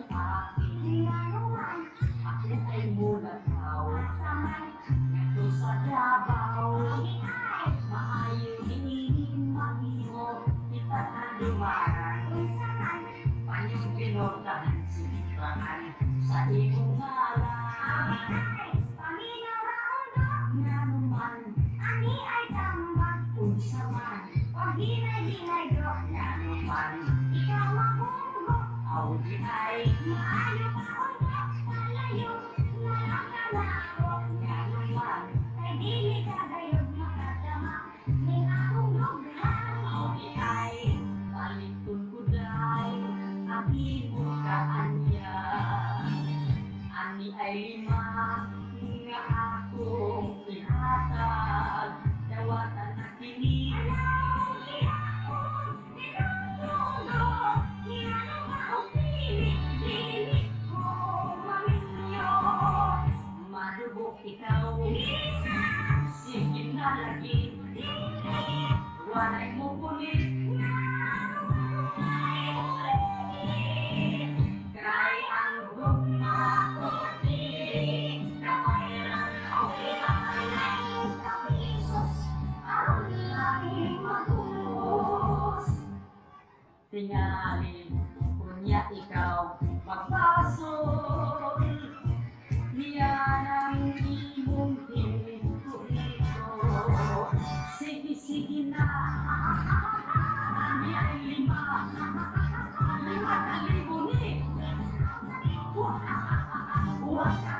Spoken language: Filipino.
akin. Ako ay mulataw ito sa Davao. Maayo hinihin mahimo kita na lumaran. Panyong pinordahan silipan sa iyong ngalan. Nga naman Ani ay tambak, unsa man pag hinay-hinay do, nga naman ikaw mabunggo, audi ay maayo pa undo, malayo, nalakalako. nga naman Kay dili ka gayod makadama, ning akong lugar. audi ay baliktun kuday abimo ka anya. Ani ay lima nga akong ihatag dawatan na kini. Alaw, ihapon, tinutulog, iyanong akong pilit-pilit ko maminyo. Madubok ikaw Isa, sige na lagi dili, walay mo bulit ay ulit. kay ang gugma ko tingali kunya ikaw magpasol niya ng imong hinto. Sige na niya ay lima na libo ni. Wah